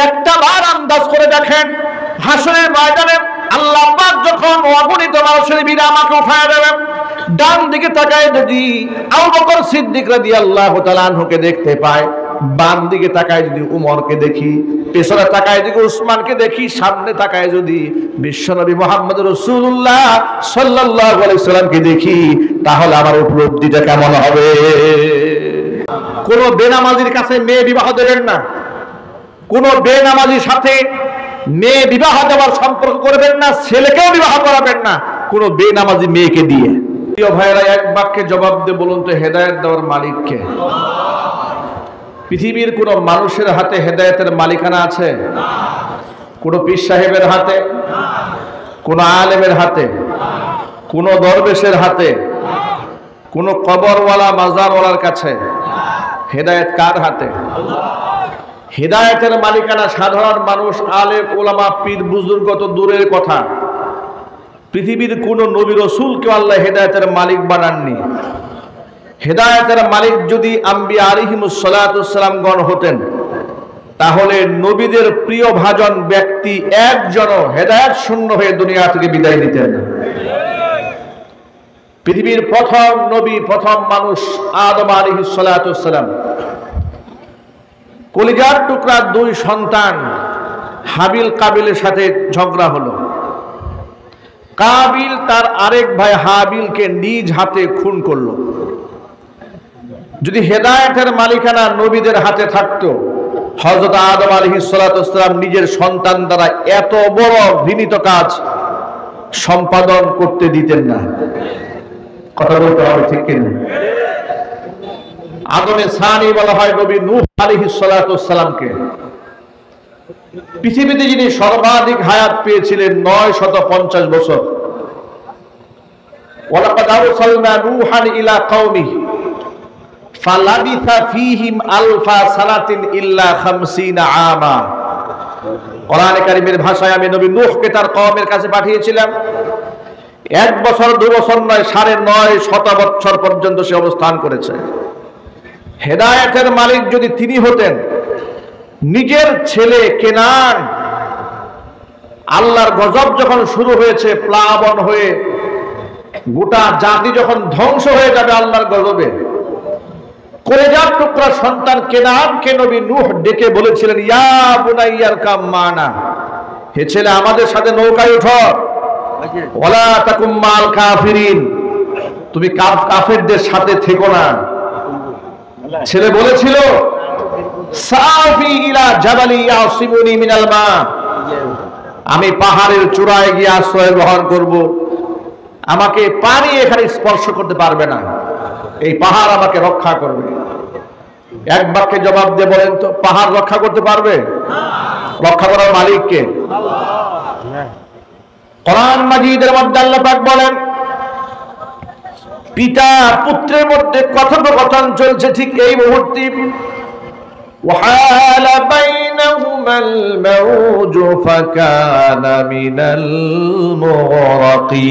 একটা বার আন্দাজ করে দেখেন, হাসরের ময়দানে আল্লাহ পাক যখন অগণিত মানুষের ভিড়ে আমাকে উঠায় দেবেন, ডান দিকে তাকায় যদি আবু বকর সিদ্দিক রাদিয়াল্লাহু তাআলা আনহুকে দেখতে পায়, বাম দিকে তাকায় যদি উমরকে দেখি, পেছনে তাকায় যদি উসমানকে দেখি, সামনে তাকায় যদি বিশ্বনবী মুহাম্মদ রাসূলুল্লাহ সাল্লাল্লাহু আলাইহি সাল্লামকে দেখি, তাহলে আমার উপলব্ধিটা কেমন হবে? কোন বেনামাজির কাছে মেয়ে বিবাহ দেবেন না, কোন বেনামাজির সাথে মেয়ে বিবাহ দেওয়ার সম্পর্ক করবেন না, ছেলেকেও বিবাহ করাবেন না কোন বেনামাজি মেয়েকে দিয়ে। প্রিয় ভাইরা, এক বাক্যে জবাব দিয়ে বলুন তো, হেদায়েত দেওয়ার মালিক কে? পৃথিবীর কোন মানুষের হাতে হেদায়েতের মালিকানা আছে? কোন পীর সাহেবের হাতে, কোন আলেমের হাতে, কোন দরবেশের হাতে, কোন কবরওয়ালা মাজারওয়ালার কাছে? হেদায়েত কার হাতে? হেদায়েতের মালিকানা সাধারণ মানুষ, আলেম ওলামা পীর বুজুর্গ তো দূরের কথা, পৃথিবীর কোন নবী রাসূলকে আল্লাহ হেদায়েতের মালিক বানাননি। হেদায়েতের মালিক যদি আম্বিয়া আলাইহিমুস সালাতু ওয়াস সালাম গণ হতেন, তাহলে নবীদের প্রিয় ভাজন ব্যক্তি একজনও হেদায়েত শূন্য হয়ে দুনিয়া থেকে বিদায় নিতেন। পৃথিবীর প্রথম নবী, প্রথম মানুষ আদম আলাইহিস সালাতু ওয়াস সালাম, কলিজার টুকরা দুই সন্তান হাবিল কাবিলের সাথে ঝগড়া হলো। কাবিল তার আরেক ভাই হাবিলকে নিজ হাতে খুন করলো। যদি হেদায়েতের মালিকানা নবীদের হাতে থাকতো, হযরত আদম আলাইহিস সালাতু ওয়াস সালাম নিজের সন্তান দ্বারা এত বড় ঘৃণিত কাজ সম্পাদন করতে দিতেন না। কথা বলতে হবে, ঠিক কিনা? আদমে সানি বলা হয় নবী নূহ আলাইহিস সালাতু ওয়াস সালামকে। পৃথিবীতে যিনি সর্বাধিক হায়াত পেয়েছিলেন 950 বছর। ওয়ালাকাদ আরসালনা নূহান ইলা কওমিহি ফালাবিথা ফীহিম আলফা সানাতিন ইল্লা 50 আমা। কোরআনে কারীমের ভাষায় আমি নবী নূহকে তার কওমের কাছে পাঠিয়েছিলাম। 1 বছর 2 বছর নয়, 9.5 বছর পর্যন্ত সে অবস্থান করেছে। হেদায়েতের মালিক যদি তিনি হতেন, নিজের ছেলে কেনান, আল্লাহর গজব যখন শুরু হয়েছে, প্লাবন হয়ে গোটা জাতি যখন ধ্বংস হয়ে যাবে আল্লাহর গজবে, কলেজার টুকরা সন্তান কেনানকে নবী নূহ ডেকে বলেছিলেন, ইয়া বুনাইয়ার কাম মানা, হে ছেলে আমাদের সাথে নৌকায় ওঠো, ওয়ালা তাকুম মাল কাফিরিন, তুমি কাফেরদের সাথে থেকো না। ছেলে বলেছিল, সাফি ইলা জাবালি ইয়াসিমুনি মিনাল মা, আমি পাহাড়ের চূড়ায় গিয়ে আশ্রয় গ্রহণ করব, আমাকে পানি এখানে স্পর্শ করতে পারবে না, এই পাহাড় আমাকে রক্ষা করবে। এক বাক্যে জবাব দিয়ে বলেন তো, পাহাড় রক্ষা করতে পারবে? রক্ষা করার মালিক কে? কোরআন মাজিদের মধ্যে আল্লাহ পাক বলেন, পিতা পুত্রের মধ্যে কথোপকথন চলছে, ঠিক এই মুহূর্তে وحال بينهما الموج فكان من المغرقين।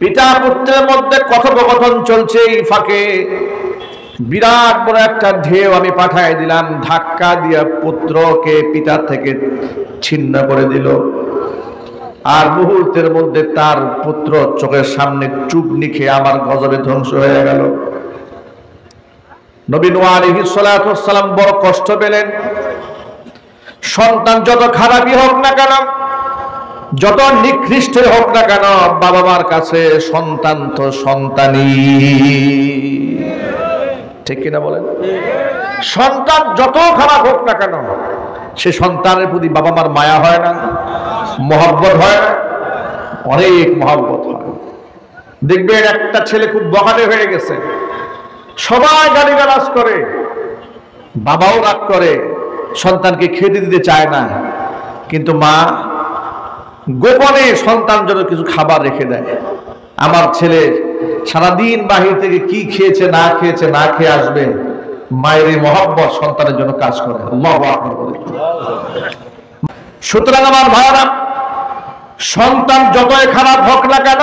পিতা পুত্রের মধ্যে কথোপকথন চলছে, এই ফাঁকে বিরাট বড় একটা ঢেউ আমি পাঠিয়ে দিলাম, ধাক্কা দিয়ে পুত্রকে পিতার থেকে ছিন্ন করে দিল। আর মুহূর্তের মধ্যে তার পুত্র চোখের সামনে চুবনি খেয়ে আমার গজবে ধ্বংস হয়ে গেল। নবী নূহ আলাইহিস সালাতু ওয়াস সালাম বড় কষ্ট পেলেন। সন্তান যত খারাপই হোক না কেন, যত নিকৃষ্ট হোক না কেন, বাবা মার কাছে সন্তান তো সন্তানই, ঠিক কিনা বলেন? সন্তান যত খারাপ হোক না কেন, সে সন্তানের প্রতি বাবা মার মায়া হয় না, মহব্বত হয় না? অনেক মহব্বত হয়। দেখবেন একটা ছেলে খুব বখাটে হয়ে গেছে, সবাই গালিগালাজ করে, বাবাও রাগ করে, সন্তানকে খেতে দিতে চায় না, কিন্তু মা গোপনে সন্তান জন্য কিছু খাবার রেখে দেয়। আমার ছেলে সারাদিন বাহির থেকে কি খেয়েছে না খেয়েছে, না খেয়ে আসবে, মায়ের মহব্বত সন্তানের জন্য কাজ করে। আল্লাহু আকবার বলে। সুতরাং আমার ভাইরা, সন্তান যতই খারাপ হোক না কেন,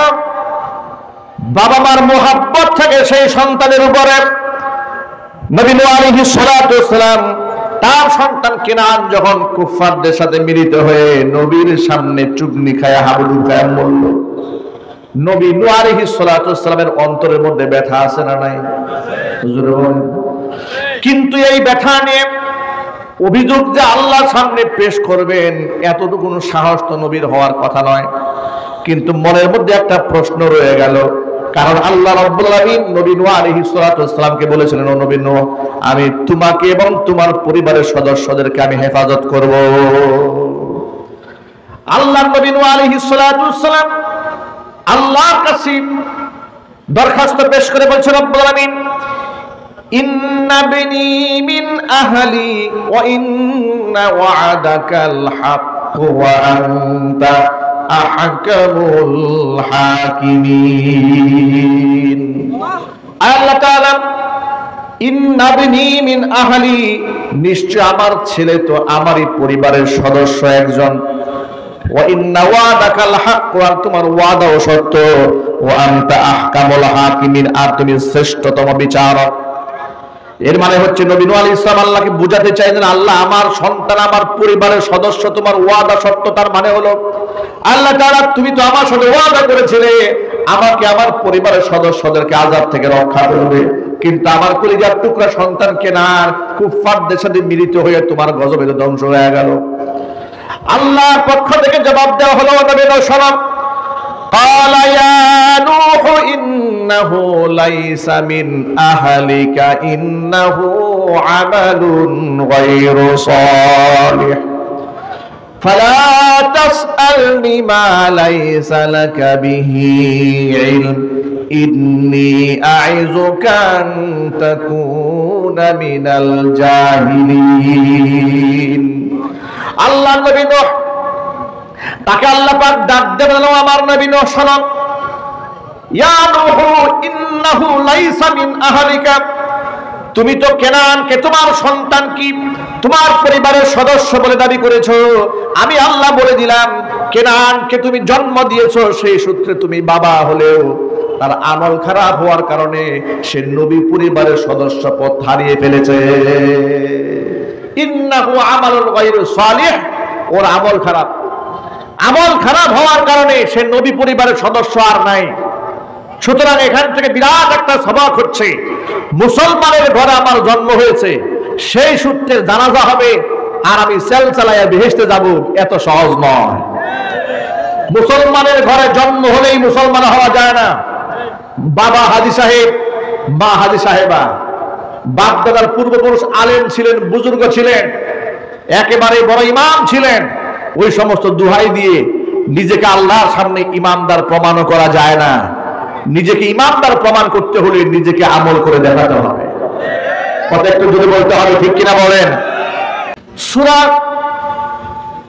বাবা মার মহব্বত থাকে সেই সন্তানের উপরে। নবী নূহ আলাইহিস সালাতু ওয়াস সালাম তার সন্তান কেনান যখন কুফফারদের সাথে মিলিত হয়ে নবীর সামনে চুগনি খায়, হাবুডুবু খায় মরল। নবী নূহ আলাইহিস সালাতু ওয়াস সালামের অন্তরের মধ্যে ব্যথা আছে না নাই? হুজুর বলেন। কিন্তু এই ব্যথা নিয়ে অভিযোগ যে আল্লাহর সামনে পেশ করবেন এতটুকু সাহস তো নবীর হওয়ার কথা নয়। কিন্তু মনের মধ্যে একটা প্রশ্ন রয়ে গেল, কারণ আল্লাহ রাব্বুল আলামিন নবী নূহ আলাইহিস সালাতু ওয়াস সালামকে বলেছিলেন, ও নবী নূহ, আমি তোমাকে এবং তোমার পরিবারের সদস্যদেরকে আমি হেফাজত করব। আল্লাহ নবী নূহ আলাইহিস সালাতু ওয়াস সালাম আল্লাহর কাছে দরখাস্ত পেশ করে বলছেন, রব্বুল আলামিন, ইন্না বিনি মিন আহলি ওয়া ইন্না ওয়া'দাকাল হক ওয়া আনতা আহকামুল হাকিমিন। আল্লাহ তাআলা ইন্না বিনি মিন আহলি, নিশ্চয় আমার ছেলে তো আমারই পরিবারের সদস্য একজন, ওয়া ইন্না ওয়া'দাকাল হক, আর তোমার ওয়াদাও সত্য, ওয়া আনতা আহকামুল হাকিমিন, আর তুমি শ্রেষ্ঠতম বিচারক। এর মানে হচ্ছে নবী নূহ আলাইহিস সালাম আল্লাহকে বুঝাতে চাইলেন, আল্লাহ আমার সন্তান আমার পরিবারের সদস্য, তোমার ওয়াদা সত্য। তার মানে হলো আল্লাহ তাআলা তুমি তো আমার সাথে ওয়াদা করেছিলে আমাকে আমার পরিবারের সদস্যদেরকে আযাব থেকে রক্ষা করবে, কিন্তু আমার কলিজার টুকরা সন্তান কেনান কুফফারদের সাথে মিলিত হয়ে তোমার গজবে ধ্বংস হয়ে গেল। আল্লাহর পক্ষ থেকে জবাব দেওয়া হলো, নবী নূহ সালাম قال يا نوح إنه ليس من أهلك إنه عمل غير صالح فلا تسألني ما ليس لك به علم إني أعظك أن تكون من الجاهلين। আল্লাহ নবী নূহ তাকে আল্লাহ পাক ডাক দেন, আমার নবী নূহ সালাম, ইয়া নূহ ইন্নাহু লাইসা মিন আহলিকা, তুমি তো কেনানকে তোমার সন্তান কি তোমার পরিবারের সদস্য বলে দাবি করেছো, আমি আল্লাহ বলে দিলাম কেনানকে তুমি জন্ম দিয়েছো, সেই সূত্রে তুমি বাবা হলেও তার আমল খারাপ হওয়ার কারণে সে নবী পরিবারের সদস্য পদ হারিয়ে ফেলেছে। ইন্নাহু আমালুন গায়রু সালিহ, ওর আমল খারাপ, আমল খারাপ হওয়ার কারণে সে নবী পরিবারের সদস্য আর নাই। সুতরাং এখান থেকে বিরাট একটা সবক হচ্ছে, মুসলমানের ঘরে আমার জন্ম হয়েছে, সেই সূত্রে জানাজা হবে আর আমি সেল চালাইয়া বেহেশতে যাব, এত সহজ নয়। মুসলমানের ঘরে জন্ম হলেই মুসলমান হওয়া যায় না। বাবা হাজী সাহেব, মা হাজী সাহেবা, বাপ দাদার পূর্বপুরুষ আলেম ছিলেন, বুজুর্গ ছিলেন, একেবারে বড় ইমাম ছিলেন, ওই সমস্ত দুহাই দিয়ে নিজেকে আল্লাহর সামনে ইমামদার প্রমাণও করা যায় না। নিজেকে ইমামদার প্রমাণ করতে হলে নিজেকে আমল করে দেখাতে হবে। কথা একটু জোরে বলতে হবে, ঠিক কিনা বলেন? সূরা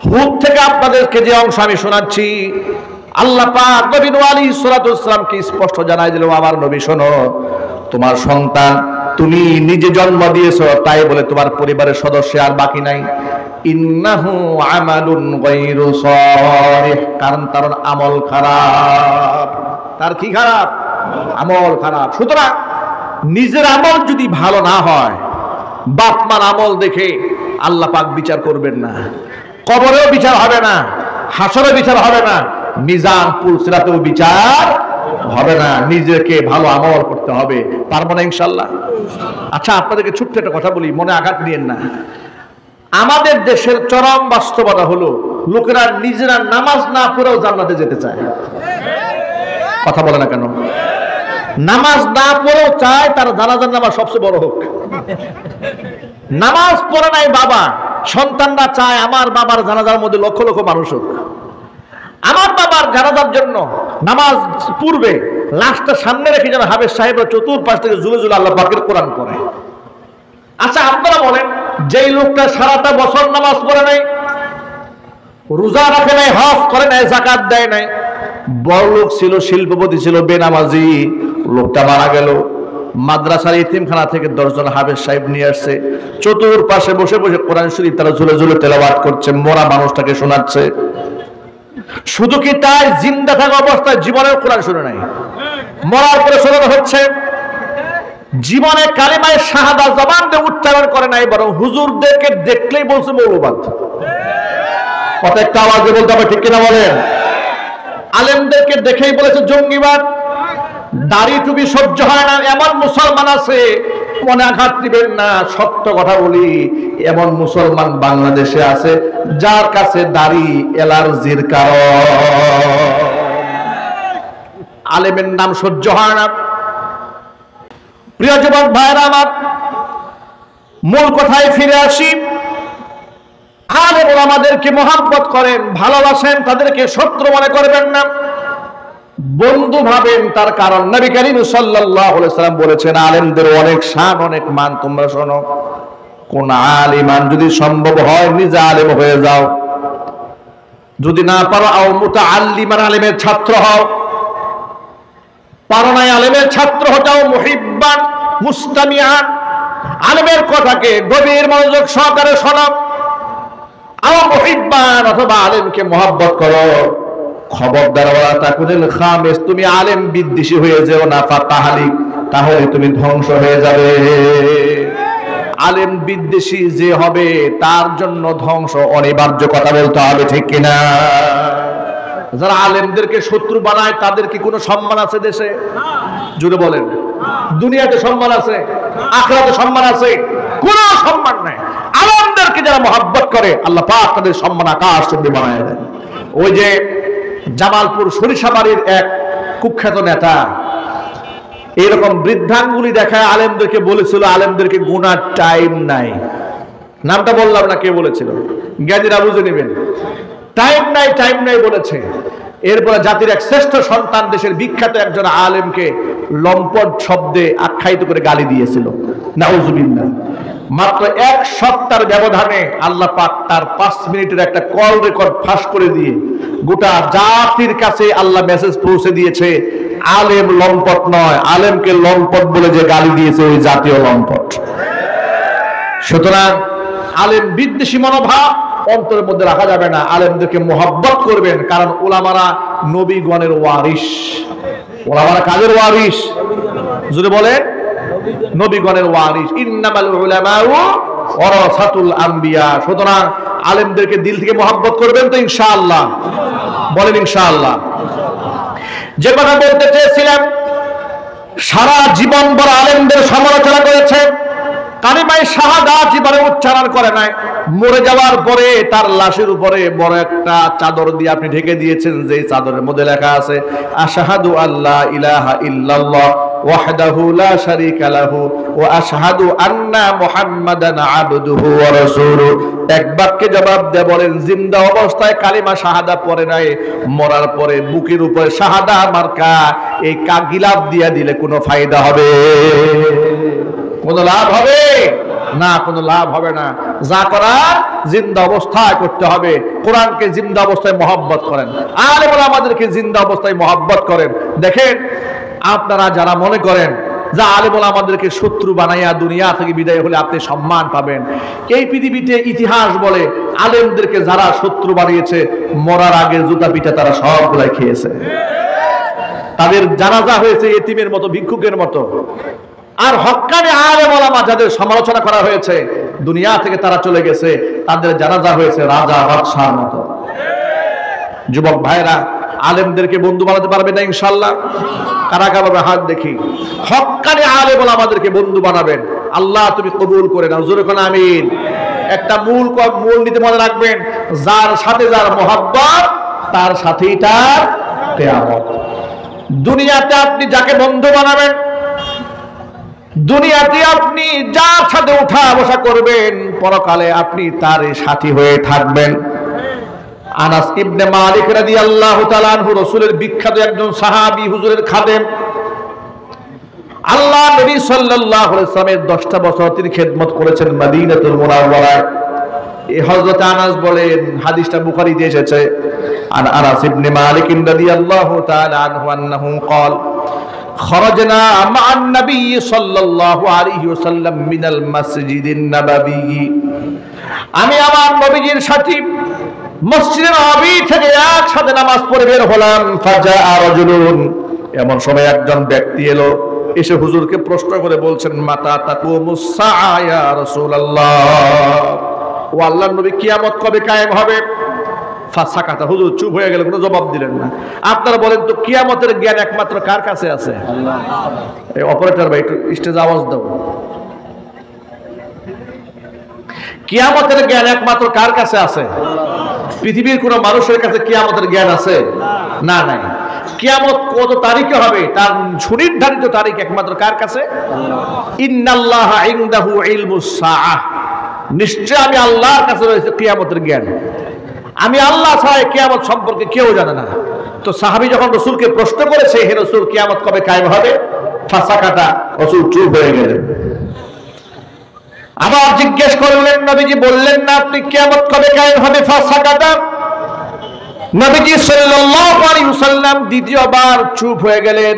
হুদ থেকে আপনাদেরকে যে অংশ আমি শোনাচ্ছি, আল্লাহ পাক নবী নূহ আলাইহিস সালাতু ওয়াস সালামকে স্পষ্ট জানাই দিল, আমার নবী শোনো, তোমার সন্তান তুমি নিজে জন্ম দিয়েছো, তাই বলে তোমার পরিবারের সদস্য আর বাকি নাই। ইন্নাহু আমালুন গায়রু সালিহ, কারণ তার আমল খারাপ। তার কি খারাপ? আমল খারাপ। সুতরাং নিজের আমল যদি ভালো না হয়, বাপ মার আমল দেখে আল্লাহ পাক বিচার করবেন না, কবরেও বিচার হবে না, হাসরে বিচার হবে না, মিজান পুলসিরাতেও বিচার হবে না। নিজেকে ভালো আমল করতে হবে, পারবো না ইনশাআল্লাহ? আচ্ছা, আপনাদেরকে ছোট্ট একটা কথা বলি, মনে আঘাত দিয়েন না। আমাদের দেশের চরম বাস্তবতা হলো, লোকেরা নিজেরা নামাজ না পড়েও জান্নাতে যেতে চায়। কথা বলে না কেন? নামাজ না পড়েও চায় তার জানাজার নামাজ সবচেয়ে বড় হোক। নামাজ পড়ে নাই বাবা, সন্তানরা চায় আমার বাবার জানাজার মধ্যে লক্ষ লক্ষ মানুষ হোক। আমার বাবার জানাজার জন্য নামাজ পূর্বে লাশটা সামনে রেখে যেন হাফেজ সাহেবরা চতুর্পাশ থেকে জুলে জুলে আল্লাহ পাকের কোরআন পড়ে। আচ্ছা, আপনারা বলেন, যেই লোকটা সারাটা বছর নামাজ পড়ে নাই, রোজা রাখে নাই, হজ করে নাই, যাকাত দেয় নাই, বড় লোক ছিল, শিল্পপতি ছিল, বেনামাজি, লোকটা মারা গেল, মাদ্রাসার ইতিমখানা থেকে 10 জন হাফেজ সাহেব নিয়ে আসছে, চতুর্পাশে বসে বসে কোরআন শরীফ তারা ঝুলে ঝুলে তেলাওয়াত করছে, মরা মানুষটাকে শোনাচ্ছে। শুধু কি তাই, জিন্দা থাকা অবস্থায় জীবনের কোরআন শুনে নাই, মরার পরে শোনানো হচ্ছে। জীবনে কালিমায়ে শাহাদা জবান দিয়ে উচ্চারণ করে নাই, বরং হুজুরদেরকে দেখলেই বলছে মৌলবাদ। কথা একটা আওয়াজে বলতে হবে, ঠিক কিনা বলেন? আলেমদেরকে দেখেই বলেছে জঙ্গিবাদ। দাড়ি টুপি সহ্য হয় না এমন মুসলমান আছে, মনে আঘাত দিবেন না, সত্য কথা বলি, এমন মুসলমান বাংলাদেশে আছে যার কাছে দাড়ি অ্যালার্জির কারণ। আলেমের নাম সহ্য হয় না। প্রিয় যুবক ভাইরা আমার, মূল কথায় ফিরে আসি। আলেম ওলামাদেরকে মহব্বত করেন, ভালোবাসেন, তাদেরকে শত্রু মনে করবেন না, বন্ধু ভাবেন। তার কারণ নবী করিম সাল্লাল্লাহু আলাইহি ওয়াসাল্লাম বলেছেন, আলেমদের অনেক শান, অনেক মান। তোমরা শোনো, কোন আলিমান যদি সম্ভব হয় নিজে আলেম হয়ে যাও, যদি না পারো আও মুতাআল্লিমান, আলেমের ছাত্র হও, পারো নাই আলেমের ছাত্র হটাও, মুহিব্বান মুস্তামিআন, আলেমের কথাকে গভীর মনোযোগ সহকারে শোনো, আও মুহিব্বান, অথবা আলেমকে মহব্বত করো। খবরদার ওয়ালা তাকুনিল খামিস, তুমি আলেম বিদ্বেষী হয়ে যেও না, ফাতাহালিক, তাহলে তুমি ধ্বংস হয়ে যাবে। আলেম বিদ্বেষী যে হবে তার জন্য ধ্বংস অনিবার্য, কথা বলতে হবে, ঠিক কিনা? যারা আলেমদেরকে শত্রু বানায় তাদের কি কোনো সম্মান আছে দেশে? জুড়ে বলেন। দুনিয়াতে সম্মান আছে, আখিরাতে সম্মান আছে? কোনো সম্মান নাই। আলেমদেরকে যারা মহব্বত করে আল্লাহ পাক তাদের সম্মান আকাশ চুম্বি বানায় দেন। ওই যে জামালপুর সরিষাবাড়ির এক কুখ্যাত নেতা এরকম বৃদ্ধাঙ্গুলি দেখায় আলেমদেরকে বলেছিল, আলেমদেরকে গুনার টাইম নাই। নামটা বললাম না কে বলেছিল, জ্ঞানীরা বুঝে নেবেন। টাইম নাই, টাইম নাই বলেছে। এরপরে জাতির এক শ্রেষ্ঠ সন্তান, দেশের বিখ্যাত একজন আলেমকে লম্পট শব্দে আখ্যায়িত করে গালি দিয়েছিল, নাউজুবিল্লাহ। মাত্র এক সপ্তাহের ব্যবধানে আল্লাহ পাক তার 5 মিনিটের একটা কল রেকর্ড ফাঁস করে দিয়ে গোটা জাতির কাছে আল্লাহ মেসেজ পৌঁছে দিয়েছে, আলেম লম্পট নয়, আলেমকে লম্পট বলে যে গালি দিয়েছে ওই জাতীয় লম্পট। সুতরাং আলেম বিদ্বেষী মনোভাব অন্তরের মধ্যে রাখা যাবে না। আলেমদেরকে মোহাব্বত করবেন, কারণ ওলামারা নবীগণের ওয়ারিস। ওলামারা কাদের ওয়ারিস? যদি বলেন নবীগণের ওয়ারিস। ইন্নামাল উলামাউ ওয়ারাসাতুল আম্বিয়া। সুতরাং আলেমদেরকে দিল থেকে মোহাব্বত করবেন তো ইনশাআল্লাহ? বলেন ইনশাআল্লাহ। যে কথা বলতে চেয়েছিলাম, সারা জীবন বড় আলেমদের সমালোচনা করেছে, কালিমায়ে শাহাদা জীবনে উচ্চারণ করে নাই। মরে যাওয়ার পরে তার লাশের উপরে বড় একটা চাদর দিয়ে আপনি ঢেকে দিয়েছেন, যে চাদরের মধ্যে লেখা আছে আশহাদু আল্লা ইলাহা ইল্লাল্লাহ ওয়াহদাহু লা শারীকা লাহু ওয়া আশহাদু আন্না মুহাম্মাদান আবদুহু ওয়া রাসূলুহু। এক বাক্যে জবাব দিয়ে বলেন, জিন্দা অবস্থায় কালিমা শাহাদা পড়ে নাই, মরার পরে বুকের উপরে শাহাদা মার্কা এই গিলাফ দিয়ে দিলে কোনো ফায়দা হবে? কোনো লাভ হবে না, কোনো লাভ হবে না। যা করার জিন্দা অবস্থায় করতে হবে। কোরআনকে জিন্দা অবস্থায় মহব্বত করেন, আলেম ওলামাদেরকে জিন্দা অবস্থায় মহব্বত করেন। দেখেন, আপনারা যারা মনে করেন যে আলেম ওলামাদেরকে শত্রু বানাইয়া দুনিয়া থেকে বিদায় হলে আপনি সম্মান পাবেন, এই পৃথিবীতে ইতিহাস বলে আলেমদেরকে যারা শত্রু বানিয়েছে মরার আগের জুতা পিঠা তারা সবগুলাই খেয়েছে। তাদের জানাজা হয়েছে এতিমের মতো, ভিক্ষুকের মতো। আর হক্কানি আলেম ওলামা যাদের সমালোচনা করা হয়েছে দুনিয়া থেকে তারা চলে গেছে, তাদের জানাজা হয়েছে রাজা বাদশার মতো। যুবক ভাইরা, আলেমদেরকে বন্ধু বানাতে পারবে না ইনশাআল্লাহ? কারা কারা হাত দেখি। হক্কানি আলেম ওলামাদেরকে বন্ধু বানাবেন, আল্লাহ তুমি কবুল করে নাও। জোরে কোন আমিন। একটা মূল নীতি মনে রাখবেন, যার সাথে যার মহব্বত তার সাথেই তার কিয়ামত। দুনিয়াতে আপনি যাকে বন্ধু বানাবেন, দুনিয়াতে আপনি যার সাথে উঠা বসা করবেন, পরকালে আপনি তার সাথী হয়ে থাকবেন। আনাস ইবনে মালিক রাদিয়াল্লাহু তাআলা আনহু, রাসূলের বিখ্যাত একজন সাহাবী, হুজুরের খাদেম, আল্লাহ নবী সাল্লাল্লাহু আলাইহি ওয়াসাল্লামের 10টা বছর তিনি খেদমত করেছেন মদিনাতুল মুনাওয়ারায়। এই হযরত আনাস বলেন, হাদিসটা বুখারীতে এসেছে, আনাস ইবনে মালিক রাদিয়াল্লাহু তাআলা আনহু আন্নাহু قال خرجنا مع النبي صلى الله عليه وسلم من المسجد النبوي। আমি আমার নবীজির সাথে মসজিদে নববী থেকে একসাথে নামাজ পড়ে বের হলাম। ফাজা রাজুলুন, এমন সময় একজন ব্যক্তি এলো, এসে হুজুরকে প্রশ্ন করে বলছেন, মাতা তাকুমুস সাআ ইয়া রাসূলুল্লাহ, ও আল্লাহর নবী কিয়ামত কবে কায়েম হবে? ফাসাকাতা, হুজুর চুপ হয়ে গেল, কোনো জবাব দিলেন না। আপনারা বলেন তো কিয়ামতের জ্ঞান একমাত্র কার কাছে আছে? আল্লাহ। এই অপারেটর ভাই একটু স্টেজ আওয়াজ দাও। কিয়ামতের জ্ঞান একমাত্র কার কাছে আছে? পৃথিবীর কোন মানুষের কাছে কিয়ামতের জ্ঞান আছে? না, নাই। কিয়ামত কত তারিখে হবে তার সুনির্ধারিত তারিখ একমাত্র কার কাছে? ইন্নাল্লাহা ইনদাহু ইলমুস সাআহ, নিশ্চয় আমি আল্লাহর কাছে রয়েছে কিয়ামতের জ্ঞান। আমি আল্লাহ ছাড়া কিয়ামত সম্পর্কে কেউ জানে না। তো সাহাবী যখন রাসূলকে প্রশ্ন করেছে, হে রাসূল কিয়ামত কবে কায়েম হবে? ফাসাকাতা, রাসূল চুপ হয়ে গেলেন। আবার জিজ্ঞেস করলেন, নবীজি বললেন না আপনি কিয়ামত কবে কায়েম হবে? ফাসাকাতা, নবীজি সাল্লাল্লাহু আলাইহি ওয়াসাল্লাম দ্বিতীয়বার চুপ হয়ে গেলেন।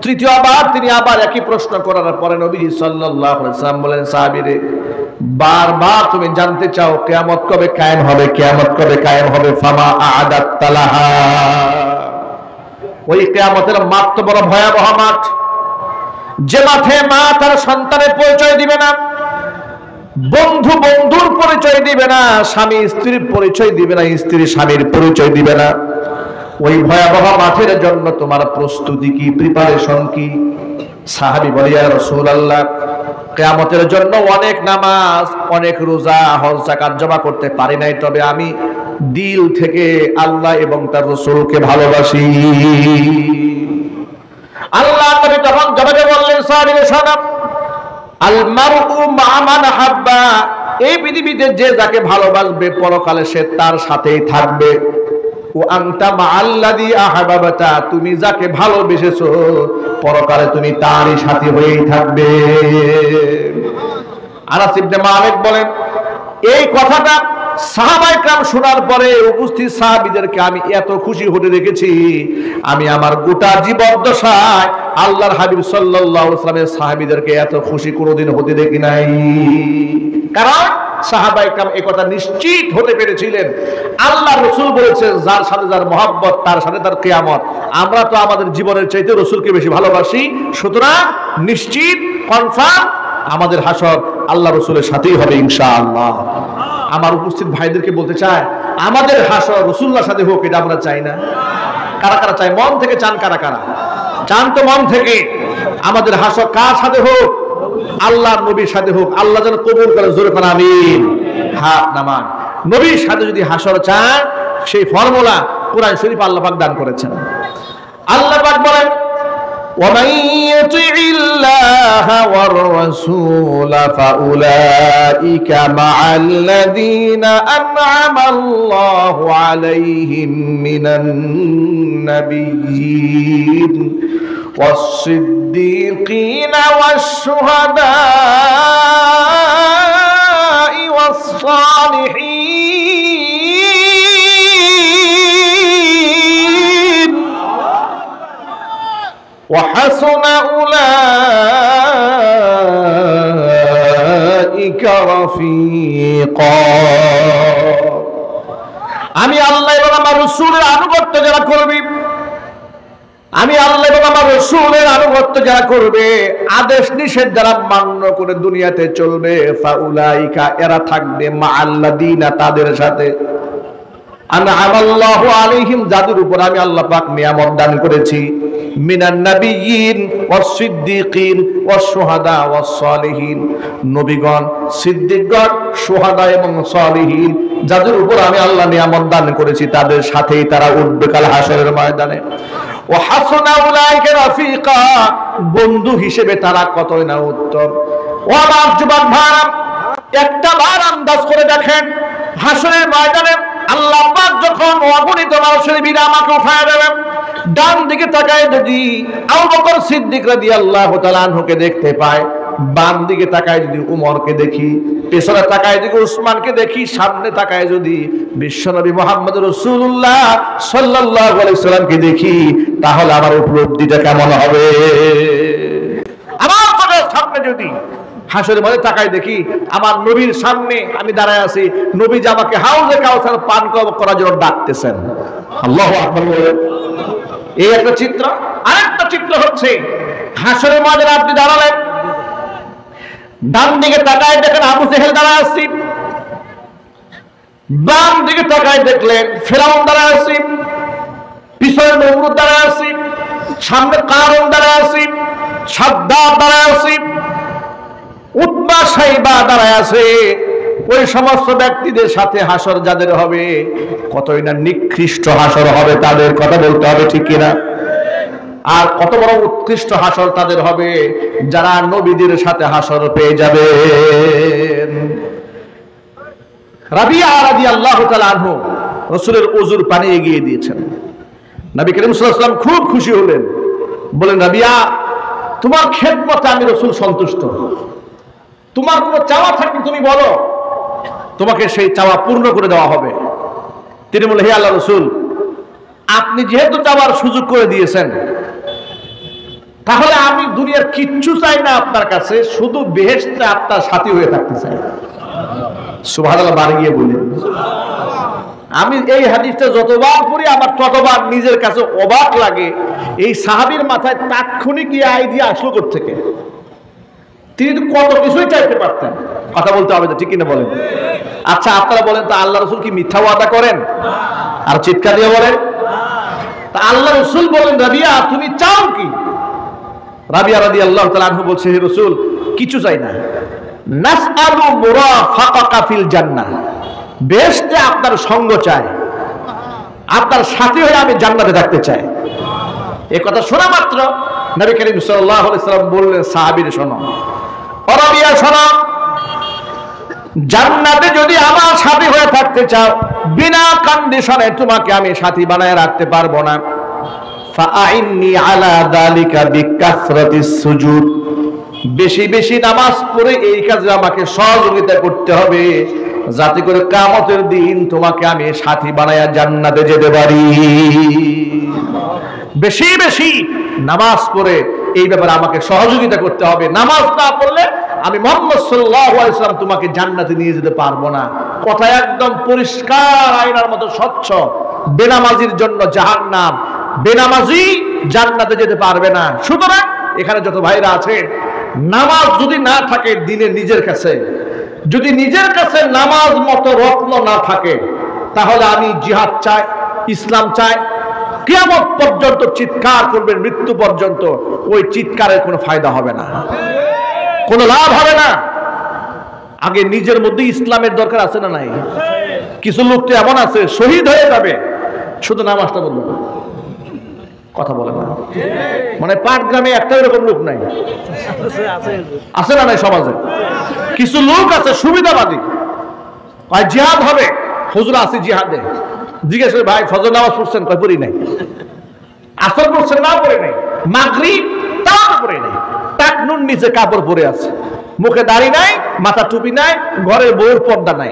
তৃতীয়বার তিনি আবার একই প্রশ্ন করার পরে নবীজি সাল্লাল্লাহু আলাইহি ওয়াসাল্লাম বলেন, সাহাবীরে বারবার তুমি জানতে চাও কিয়ামত কবে কায়েম হবে, কিয়ামত কবে কায়েম হবে, ফামা আ'দাত লাহা, ওই কিয়ামতের মাঠ তো বড় ভয়াবহ মাঠ, যে মাঠে মা তার সন্তানের পরিচয় দিবে না, বন্ধু বন্ধুর পরিচয় দিবে না, স্বামী স্ত্রীর পরিচয় দিবে না, স্ত্রী স্বামীর পরিচয় দিবে না। ওই ভয়াবহ মাঠের জন্য তোমার প্রস্তুতি কি, প্রিপারেশন কি? সাহাবী বলে, ইয়া রাসূলুল্লাহ, কিয়ামতের জন্য অনেক নামাজ, অনেক রোজা, হজ, যাকাত জমা করতে পারি নাই, তবে আমি দিল থেকে আল্লাহ এবং তার রাসূলকে ভালোবাসি। আল্লাহ নবী তখন জবাবে বললেন, সাহাবীরা শোনো, আল মারউ মা মান হাব্বা, এই পৃথিবীতে যে যাকে ভালোবাসবে পরকালে সে তার সাথেই থাকবে। ও আনতা মাআল্লাযী আহবাবতা, তুমি যাকে ভালোবেসেছো পরকালে তুমি তারই সাথী হয়েই থাকবে। আনাস ইবনে মালিক বলেন, এই কথাটা সাহাবায়ে কেরাম শোনার পরে উপস্থিত সাহাবীদেরকে আমি এত খুশি হতে দেখেছি, আমি আমার গোটা জীবদ্দশায় আল্লাহর হাবিব সাল্লাল্লাহু আলাইহি ওয়াসাল্লামের সাহাবীদেরকে এত খুশি কোনোদিন হতে দেখি নাই। কারণ সাহাবায়ে কেরাম এই কথা নিশ্চিত হতে পেরেছিলেন, আল্লাহ রাসূল বলেছেন যার সাথে যার মহব্বত তার সাথে তার কিয়ামত। আমরা তো আমাদের জীবনের চাইতে রাসূলকে বেশি ভালোবাসি, সুতরাং নিশ্চিত কনফার্ম আমাদের হাসর আল্লাহ রাসূলের সাথেই হবে ইনশাআল্লাহ। আমার উপস্থিত ভাইদেরকে বলতে চায়, আমাদের হাসর রাসূলুল্লাহর সাথে হোক, এটা আমরা চাই না? কারা কারা চাই? মন থেকে চান কারা কারা? চান তো মন থেকে। আমাদের হাসর কার সাথে হোক? আল্লাহর নবীর সাথে হোক। আল্লাহ যেন কবুল করে, জোরে করে আমিন। হাত নামান। নবীর সাথে যদি হাসর চান, সেই ফর্মুলা কোরআন শরীফ আল্লাহ পাক দান করেছেন। আল্লাহ পাক বলেন, ومن يطع الله والرسول فأولئك مع الذين أنعم الله عليهم من النبيين والصديقين والشهداء والصالحين وحسن أولئك رفيقا। আমি আল্লাহ এবং আমার রাসূলের আনুগত্য যারা করবে, আমি আল্লাহ এবং আমার রাসূলের আনুগত্য যারা করবে, আদেশ নিষেধ যারা মান্য করে দুনিয়াতে চলবে, ফাউলাইকা এরা থাকবে মাআল্লাযিনা তাদের সাথে, আনআমাল্লাহু আলাইহিম যাদের উপর আমি আল্লাহ পাক নিয়ামত দান করেছি, মিনান নাবিয়্যিন ওয়াস সিদ্দিকিন ওয়াস শুহাদা ওয়াস সালিহিন, নবীগণ, সিদ্দিকগণ, শুহাদা এবং সালিহিন যাদের উপর আমি আল্লাহ নিয়ামত দান করেছি তাদের সাথেই তারা উঠবে কাল হাসরের ময়দানে। ওয়া হাসানা উলাইকা রাফিকা, বন্ধু হিসেবে তারা কতই না উত্তম। ও আমার যুবক ভাইরা, একটা বার আন্দাজ করে দেখেন, হাসরের ময়দানে আল্লাহ পাক যখন অগণিত মানুষের ভিড়ে আমাকে উঠায় দেবেন, ডান দিকে তাকায় যদি আবু বকর সিদ্দিক রাদিয়াল্লাহু তাআলা আনহুকে দেখতে পায়, বাম দিকে তাকায় যদি উমরকে দেখি, পেছনে তাকায় যদি উসমানকে দেখি, সামনে তাকায় যদি বিশ্বনবী মুহাম্মদ রাসূলুল্লাহ সাল্লাল্লাহু আলাইহি সাল্লামকে দেখি, তাহলে আমার উপলব্ধিটা কেমন হবে? আমার চোখের সামনে যদি হাসরের মধ্যে তাকাই দেখি আমার নবীর সামনে আমি দাঁড়ায় আছি, নবী যে আমাকে হাউজে কাউসার পান করার জন্য ডাকতেছেন, আল্লাহু আকবার। এই একটা চিত্র। আরেকটা চিত্র হচ্ছে হাসরের ময়দানে আপনি দাঁড়ালেন, ডান দিকে তাকায় দেখেন আবু জেহেল দাঁড়ায় আছে, বাম দিকে তাকায় দেখলেন ফিরআউন দাঁড়ায় আছে, পিছনে নমরুদ দাঁড়ায় আছে, সামনে কারুন দাঁড়ায় আছে, সাদ্দাদ দাঁড়ায় আছে, উতবা সাইবা দাঁড়ায় আছে। ওই সমস্ত ব্যক্তিদের সাথে হাসর যাদের হবে, কতই না নিকৃষ্ট হাসর হবে তাদের, কথা বলতে হবে ঠিক কিনা? আর কত বড় উৎকৃষ্ট হাসর তাদের হবে যারা নবীদের সাথে হাসর পেয়ে যাবে। রাবিয়া রাদিয়াল্লাহু তাআলা আনহু রাসূলের ওযুর পানি এগিয়ে দিয়েছেন। নবী করিম সাল্লাল্লাহু আলাইহি ওয়াসাল্লাম খুব খুশি হলেন, বলেন রাবিয়া তোমার খেদমতে আমি রাসূল সন্তুষ্ট, তোমার কোনো চাওয়া থাকলে তুমি বলো, তোমাকে সেই চাওয়া পূর্ণ করে দেওয়া হবে। তিনি বললেন, হে আল্লাহ রাসূল, আপনি যেহেতু চাওয়ার সুযোগ করে দিয়েছেন, তাহলে আমি দুনিয়ার কিচ্ছু চাই না আপনার কাছে, শুধু বেহেশতে আপনার সাথী হয়ে থাকতে চাই। সুবহানাল্লাহ, বাড়ি গিয়ে বলি, আমি এই হাদিসটা যতবার পড়ি আমার ততবার নিজের কাছে অবাক লাগে, এই সাহাবীর মাথায় তাৎক্ষণিক এই আইডিয়া আসলো কোত্থেকে? তিনি তো কত কিছুই চাইতে পারতেন, কথা বলতে হবে তো ঠিক কিনা বলেন? আচ্ছা আপনারা বলেন তো, আল্লাহ রাসূল কি মিথ্যা ওয়াদা করেন? আর চিৎকার দিয়ে বলেন। তা আল্লাহ রাসূল বলেন, রাবিয়া তুমি চাও কি? রাবিয়া রাদিয়াল্লাহু তাআলা আনহু বলছে, হে রাসূল কিছু চাই না, নাসআলু মুরাফাকাকা ফিল জান্নাহ, বেহেশতে আপনার সঙ্গ চাই, আপনার সাথী হয়ে আমি জান্নাতে থাকতে চাই। এই কথা শোনা মাত্র নবী করিম সাল্লাল্লাহু আলাইহি সাল্লাম বললেন, সাহাবীরা শোনো, ও রাবিয়া শোনো, জান্নাতে যদি আমার সাথী হয়ে থাকতে চাও, বিনা কন্ডিশনে তোমাকে আমি সাথী বানায় রাখতে পারবো না। ফাআইন্নি আলা যালিকা বিকাসরাতিস সুজুদ, বেশি বেশি নামাজ পড়ে এই কাজে আমাকে সহযোগিতা করতে হবে, যাতে করে কিয়ামতের দিন তোমাকে আমি সাথী বানায়া জান্নাতে যেতে পারি। বেশি বেশি নামাজ পড়ে এই ব্যাপারে আমাকে সহযোগিতা করতে হবে, নামাজ না পড়লে আমি মুহাম্মদ সাল্লাল্লাহু আলাইহি ওয়াসাল্লাম তোমাকে জান্নাতে নিয়ে যেতে পারবো না। কথা একদম পরিষ্কার আয়নার মতো স্বচ্ছ। বেনামাজির জন্য জাহান্নাম, বেনামাজি জান্নাতে যেতে পারবে না। সুতরাং এখানে যত ভাইরা আছেন, নামাজ যদি না থাকে দিনে নিজের কাছে, যদি নিজের কাছে নামাজ মতো রত্ন না থাকে, তাহলে আমি জিহাদ চাই, ইসলাম চাই, কিয়ামত পর্যন্ত চিৎকার করবেন, মৃত্যু পর্যন্ত, ওই চিৎকারের কোনো ফায়দা হবে না, কোনো লাভ হবে না। আগে নিজের মধ্যে ইসলামের দরকার আছে না নাই? কিছু লোক তো এমন আছে শহীদ হয়ে যাবে, শুধু নামাজটা বলবে না, কথা বলে না। মানে পাটগ্রামে একটা এরকম লোক নাই, আছে না নাই সমাজে? কিছু লোক আছে সুবিধাবাদী, ভাই জিহাদ হবে, হুজুর আছে জিহাদে, জিজ্ঞেস করে ভাই ফজর নামাজ পড়ছেন? কয় পড়ি নাই। আসর পড়ছেন? না পড়ে নাই। মাগরিব? তাও পড়ে নাই। টাক নুন নিচে কাপড় পরে আছে, মুখে দাড়ি নাই, মাথা টুপি নাই, ঘরের বউর পর্দা নাই,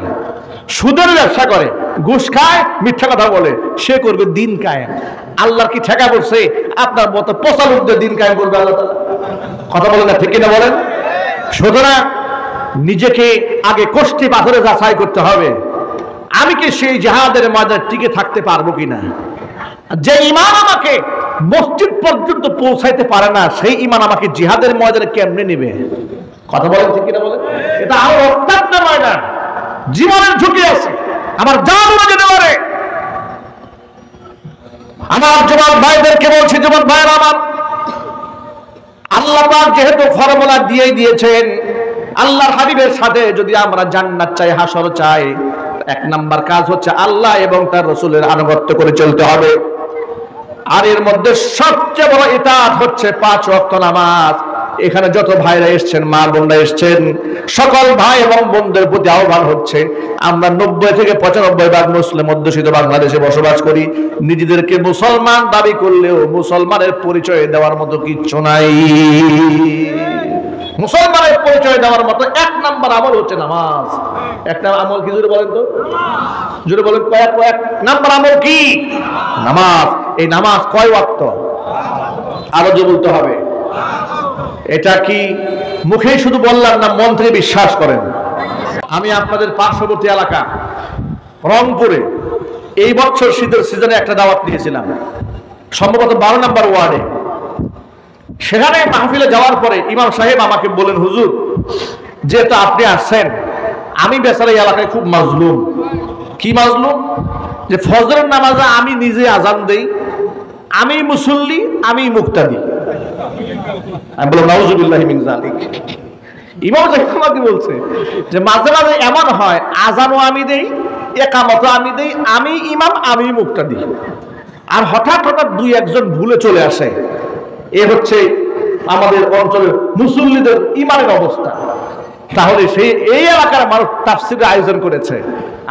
সুদের ব্যবসা করে, ঘুষ খায়, মিথ্যা কথা বলে, সে করবে দিন কায়েম। আল্লাহর কি ঠেকা পড়ছে আপনার মতো পচা লোকদের দিন কায়েম করবে আল্লাহ তাআলা? কথা বলেন না, ঠিক কিনা বলেন? সুতরাং নিজেকে আগে কষ্টি পাথরে যাচাই করতে হবে, আমি কি সেই জিহাদের ময়দানে টিকে থাকতে পারবো কিনা। যে ঈমান আমাকে মসজিদ পর্যন্ত পৌঁছাইতে পারে না, সেই ঈমান আমাকে জিহাদের ময়দানে কেমনে নেবে? কথা বলেন, ঠিক কিনা বলেন? এটা আরো রক্তাক্ত ময়দান, জীবনের ঝুঁকি আছে, আমার জান উড়ে যেতে পারে। আমার যুবক ভাইদেরকে বলছি, যুবক ভাইরা আমার, আল্লাহ পাক যেহেতু ফর্মুলা দিয়েই দিয়েছেন, আল্লাহর হাবিবের সাথে যদি আমরা জান্নাত চাই, হাসর চাই, এক নাম্বার কাজ হচ্ছে আল্লাহ এবং তার রাসূলের আনুগত্য করে চলতে হবে। আর এর মধ্যে সবচেয়ে বড় ইতাআত হচ্ছে 5 ওয়াক্ত নামাজ। এখানে যত ভাইরা এসেছেন, মা বোনরা এসেছেন, সকল ভাই এবং বোনদের প্রতি আহ্বান হচ্ছে, আমরা 90 থেকে 95% মুসলিম অধ্যুষিত বাংলাদেশে বসবাস করি। নিজেদেরকে মুসলমান দাবি করলেও মুসলমানের পরিচয় দেওয়ার মতো কিচ্ছু নাই। মুসলমানের পরিচয় দেওয়ার মতো 1 নাম্বার আমল হচ্ছে নামাজ। একটা আমল কি জোরে বলেন তো? জোরে বলেন, কয়েক নাম্বার আমল কি? নামাজ। এই নামাজ কয় ওয়াক্ত? আরো জোরে বলতে হবে। এটা কি মুখে শুধু বললাম না, মন থেকে বিশ্বাস করেন? আমি আপনাদের পার্শ্ববর্তী এলাকা রংপুরে এই বছর শীতের সিজনে একটা দাওয়াত নিয়েছিলাম, সম্ভবত 12 নম্বর ওয়ার্ডে। সেখানে মাহফিলে যাওয়ার পরে ইমাম সাহেব আমাকে বলেন, হুজুর যেহেতু আপনি আসছেন, আমি বেচারা এই এলাকায় খুব মাজলুম। কি মাজলুম? যে ফজরের নামাজে আমি নিজে আজান দেই, আমি মুসল্লি, আমি মুক্তাদি। আমি বললাম নাউজুবিল্লাহি মিন যালিক। ইমাম সাহেব আমাকে বলছে যে মাঝে মাঝে এমন হয় আজানও আমি দেই, একামতও আমি দেই, আমি ইমাম, আমি মুক্তাদি, আর হঠাৎ হঠাৎ দুই একজন ভুলে চলে আসে। এ হচ্ছে আমাদের অঞ্চলের মুসল্লিদের ইমানের অবস্থা। তাহলে সেই এই এলাকার মানুষ তাফসিরের আয়োজন করেছে।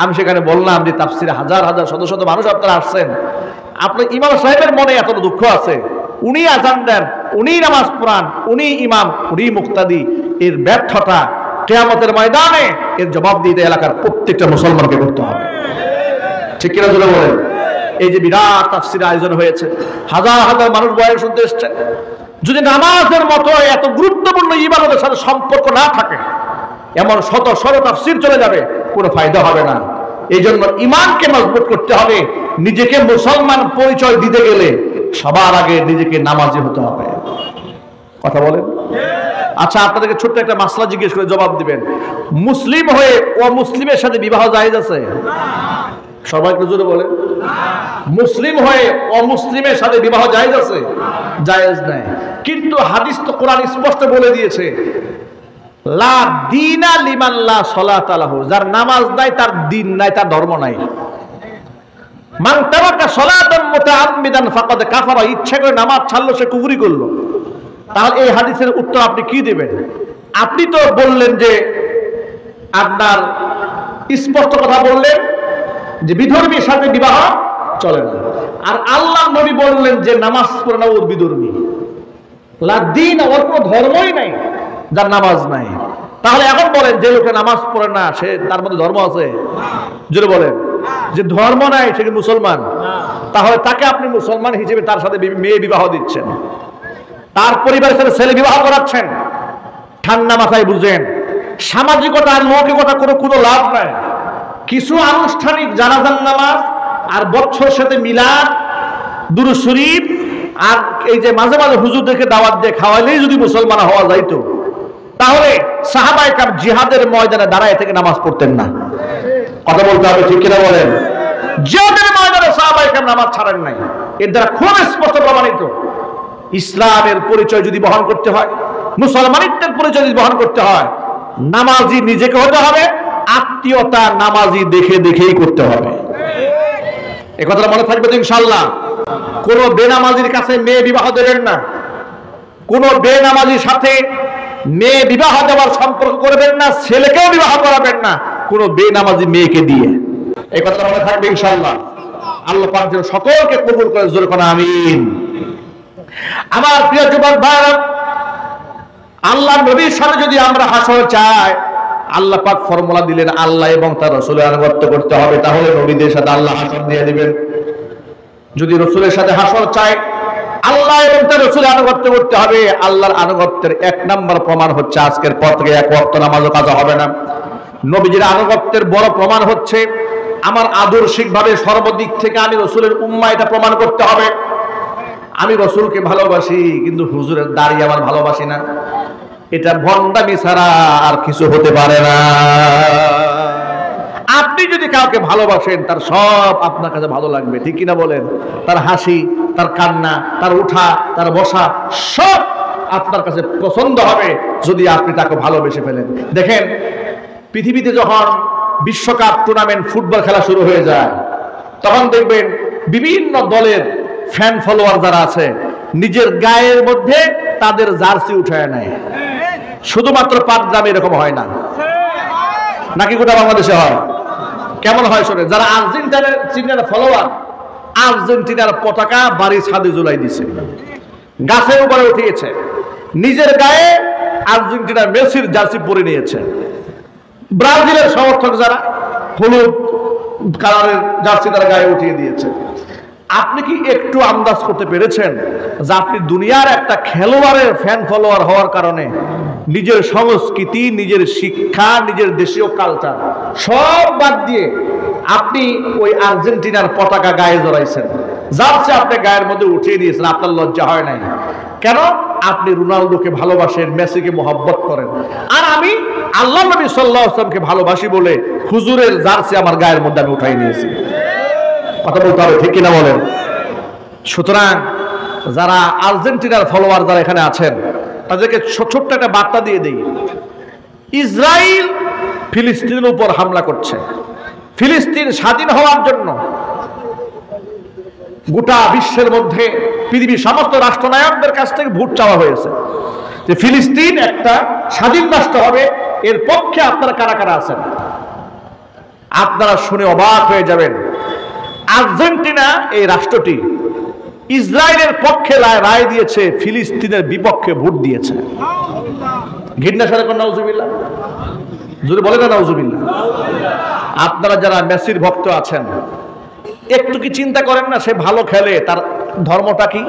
আমি সেখানে বললাম যে তাফসিরে হাজার হাজার শত শত মানুষ আপনারা আসছেন, আপনার ইমাম সাহেবের মনে এত দুঃখ আছে, উনি আজান দেন, উনি নামাজ পড়ান, উনি ইমাম, উনি মুক্তাদি। এর ব্যর্থতা কিয়ামতের ময়দানে এর জবাব দিতে এলাকার প্রত্যেকটা মুসলমানকে করতে হবে। ঠিক কিনা জোরে বলেন? এই যে বিরাট তাফসিরের আয়োজন হয়েছে, হাজার হাজার মানুষ বয়ান শুনতে এসেছেন, যদি নামাজের মতো এত গুরুত্বপূর্ণ ইবাদতের সাথে সম্পর্ক না থাকে, এমন শত শত তাফসির চলে যাবে, কোনো ফায়দা হবে না। এই জন্য ঈমানকে মজবুত করতে হবে। নিজেকে মুসলমান পরিচয় দিতে গেলে সবার আগে নিজেকে নামাজি হতে হবে। কথা বলেন? আচ্ছা, আপনাদেরকে ছোট্ট একটা মাসলা জিজ্ঞেস করে জবাব দিবেন। মুসলিম হয়ে অমুসলিমের সাথে বিবাহ জায়েজ আছে? সবাই একটু জোরে বলেন। মুসলিম হয়ে অমুসলিমের সাথে বিবাহ জায়েজ আছে? জায়েজ নাই। কিন্তু হাদিস তো কোরআন স্পষ্ট বলে দিয়েছে, লা দীনা লিমান লা সালাতা লাহু, যার নামাজ নাই তার দিন নাই, তার ধর্ম নাই। মান তারাকা সালাতান মুতাআম্মিদান ফাকাদ কাফারা, ইচ্ছা করে নামাজ ছাড়লো সে কুফরি করলো। তাহলে এই হাদিসের উত্তর আপনি কি দিবেন? আপনি তো বললেন যে, আপনার স্পষ্ট কথা বললেন যে বিধর্মীর সাথে বিবাহ চলে না, আর আল্লাহ নবী বললেন যে নামাজ পড়ে না ও বিধর্মী। লা দীন, ওর কোনো ধর্মই নাই যার নামাজ নাই। তাহলে এখন বলেন যে লোকে নামাজ পড়ে না সে তার মধ্যে ধর্ম আছে? জোরে বলেন। যে ধর্ম নাই সে কি মুসলমান? তাহলে তাকে আপনি মুসলমান হিসেবে তার সাথে মেয়ে বিবাহ দিচ্ছেন, তার পরিবারের সাথে ছেলে বিবাহ করাচ্ছেন। ঠান্ডা মাথায় বুঝেন, সামাজিকতা আর লৌকিকতা কোনো লাভ নাই। কিছু আনুষ্ঠানিক জানাজার নামাজ আর বছর সাথে মিলাদ, দুরূদ শরীফ, আর এই যে মাঝে মাঝে হুজুরদেরকে দাওয়াত দিয়ে খাওয়াইলেই যদি মুসলমান হওয়া যাইতো, তাহলে সাহাবায়ে কেরাম জিহাদের ময়দানে দাঁড়ায় থেকে নামাজ পড়তেন না। কথা বলতে হবে, ঠিক কিনা বলেন? জিহাদের ময়দানে সাহাবায়ে কেরাম নামাজ ছাড়েন নাই। এর দ্বারা খুব স্পষ্ট প্রমাণিত, ইসলামের পরিচয় যদি বহন করতে হয়, মুসলমানিত্বের পরিচয় যদি বহন করতে হয়, নামাজি নিজেকে হতে হবে, আত্মীয়তা নামাজি দেখে দেখেই করতে হবে। এই কথাটা মনে থাকবে তো ইনশাআল্লাহ। কোন বেনামাজির কাছে মেয়ে বিবাহ দেবেন না, কোন বেনামাজির সাথে মেয়ে বিবাহ দেওয়ার সম্পর্ক করবেন না, ছেলেকেও বিবাহ করাবেন না কোন বেনামাজি মেয়েকে দিয়ে। এই কথাটা মনে থাকবে ইনশাআল্লাহ। আল্লাহ পাক যেন সকলকে কবুল করে, জোরে কোন আমিন। আমার প্রিয় যুবক ভাইরা, আল্লাহ নবীর সাথে যদি আমরা হাসর চাই, আল্লাহ পাক ফর্মুলা দিলেন, আল্লাহ এবং তার রাসূলের আনুগত্য করতে হবে, তাহলে নবীদের সাথে আল্লাহ হাসর দিয়ে দিবেন। যদি রাসূলের সাথে হাসর চাই, আল্লাহ এবং তার রাসূলের আনুগত্য করতে হবে। আল্লাহর আনুগত্যের এক নাম্বার প্রমাণ হচ্ছে আজকের পর থেকে এক ওয়াক্ত নামাজও কাজা হবে না। নবীজির আনুগত্যের বড় প্রমাণ হচ্ছে আমার আদর্শিকভাবে সর্বদিক থেকে আমি রাসূলের উম্মাহ, এটা প্রমাণ করতে হবে। আমি রাসূলকে ভালোবাসি, কিন্তু হুজুরের দাড়ি আমার ভালোবাসি না, এটা ভণ্ডামি ছাড়া আর কিছু হতে পারে না। আপনি যদি কাউকে ভালোবাসেন, তার সব আপনার কাছে ভালো লাগবে, ঠিক কিনা বলেন? তার হাসি, তার কান্না, তার উঠা, তার বসা, সব আপনার কাছে পছন্দ হবে যদি আপনি তাকে ভালোবেসে ফেলেন। দেখেন, পৃথিবীতে যখন বিশ্বকাপ টুর্নামেন্ট ফুটবল খেলা শুরু হয়ে যায়, তখন দেখবেন বিভিন্ন দলের ফ্যান ফলোয়ার যারা আছে, নিজের গায়ের মধ্যে তাদের জার্সি উঠায় নেয়। শুধুমাত্র পাটগ্রামে এরকম হয় না, নাকি গোটা বাংলাদেশে হয়? কেমন হয় শোনে, যারা আর্জেন্টিনার ফলোয়ার, আর্জেন্টিনার পতাকা বাড়ির ছাদে ঝুলাই দিছে, গাছের উপরে উঠিয়েছে, নিজের গায়ে আর্জেন্টিনার মেসির জার্সি পরে নিয়েছে। ব্রাজিলের সমর্থক যারা, হলুদ কালারের জার্সি তারা গায়ে উঠিয়ে দিয়েছে। আপনি কি একটু আন্দাজ করতে পেরেছেন যে আপনি দুনিয়ার একটা খেলোয়াড়ের ফ্যান ফলোয়ার হওয়ার কারণে নিজের সংস্কৃতি, নিজের শিক্ষা, নিজের দেশীয় কালচার সব বাদ দিয়ে আপনি ওই আর্জেন্টিনার পতাকা গায়ে জড়াইছেন? জার্সি আপনি গায়ের মধ্যে উঠিয়ে দিয়েছেন, আপনার লজ্জা হয় নাই কেন? আপনি রোনালদোকে ভালোবাসেন, মেসিকে মোহাব্বত করেন, আর আমি আল্লাহ নবী সাল্লাল্লাহু আলাইহি ওয়াসাল্লামকে ভালোবাসি বলে হুজুরের জার্সি আমার গায়ের মধ্যে আমি উঠাই নিয়েছি। কথা বলতে হবে, ঠিক কিনা বলেন? সুতরাং যারা আর্জেন্টিনার ফলোয়ার যারা এখানে আছেন তাদেরকে ছোট্ট একটা বার্তা দিয়ে দেই, ইসরায়েল ফিলিস্তিনের উপর হামলা করছে। ফিলিস্তিন স্বাধীন হওয়ার জন্য গোটা বিশ্বের মধ্যে পৃথিবীর সমস্ত রাষ্ট্রনায়কদের কাছ থেকে ভোট চাওয়া হয়েছে যে ফিলিস্তিন একটা স্বাধীন রাষ্ট্র হবে। এর পক্ষে আপনারা কারা কারা আছেন? আপনারা শুনে অবাক হয়ে যাবেন, আর্জেন্টিনা এই রাষ্ট্রটি ইসরায়েলের পক্ষে রায় দিয়েছে, ফিলিস্তিনের বিপক্ষে ভোট দিয়েছে। ঘৃণা সারা কোন নাউজুবিল্লাহ, জোরে বলে না নাউজুবিল্লাহ। আপনারা যারা মেসির ভক্ত আছেন একটু কি চিন্তা করেন না, সে ভালো খেলে, তার ধর্মটা কি?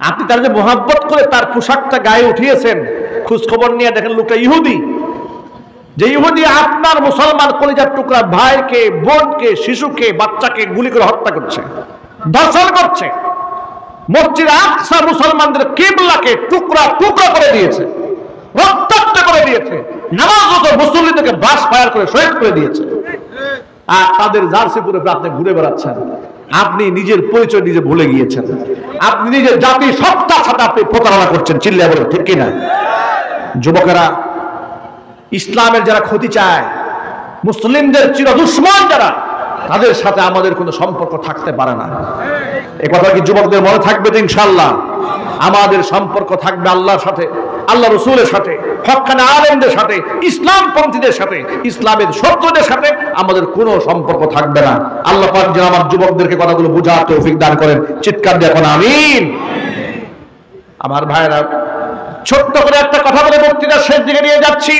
আপনি তার যে মোহাব্বত করে তার পোশাকটা গায়ে উঠিয়েছেন, খোঁজ খবর নিয়ে দেখেন লোকটা ইহুদি। যে ইহুদি আপনার মুসলমান কলিজার টুকরা ভাইকে, বোনকে, শিশুকে, বাচ্চাকে গুলি করে হত্যা করছে, ধর্ষণ করছে, মসজিদ আকসা মুসলমানদের কিবলাকে টুকরা টুকরা করে দিয়েছে, রক্তাক্ত করে দিয়েছে, নামাজরত মুসল্লিদেরকে ব্রাশ ফায়ার করে শহীদ করে দিয়েছে। আর তাদের জার্সি পরে আপনি ঘুরে বেড়াচ্ছেন। আপনি নিজের পরিচয় নিজে ভুলে গিয়েছেন, আপনি নিজের জাতি সত্তার সাথে আপনি প্রতারণা করছেন। চিল্লায় বলেন ঠিক কিনা? যুবকেরা, ইসলামের যারা ক্ষতি চায়, মুসলিমদের চির দুশ্মন যারা, তাদের সাথে আমাদের কোনো সম্পর্ক থাকতে পারে না। এ কথা কি যুবকদের মনে থাকবে? ইনশাআল্লাহ আমাদের সম্পর্ক থাকবে আল্লাহর সাথে, আল্লাহ রসুলের সাথে, হক্কানে আলেমদের সাথে, ইসলাম পন্থীদের সাথে। ইসলামের শত্রুদের সাথে আমাদের কোনো সম্পর্ক থাকবে না। আল্লাহ পাক যেন আমার যুবকদেরকে কথাগুলো বোঝার তৌফিক দান করেন। চিৎকার দিয়ে এখন আমিন। আমার ভাইরা, ছোট্ট করে একটা কথা বলে বক্তৃতা শেষ দিকে নিয়ে যাচ্ছি।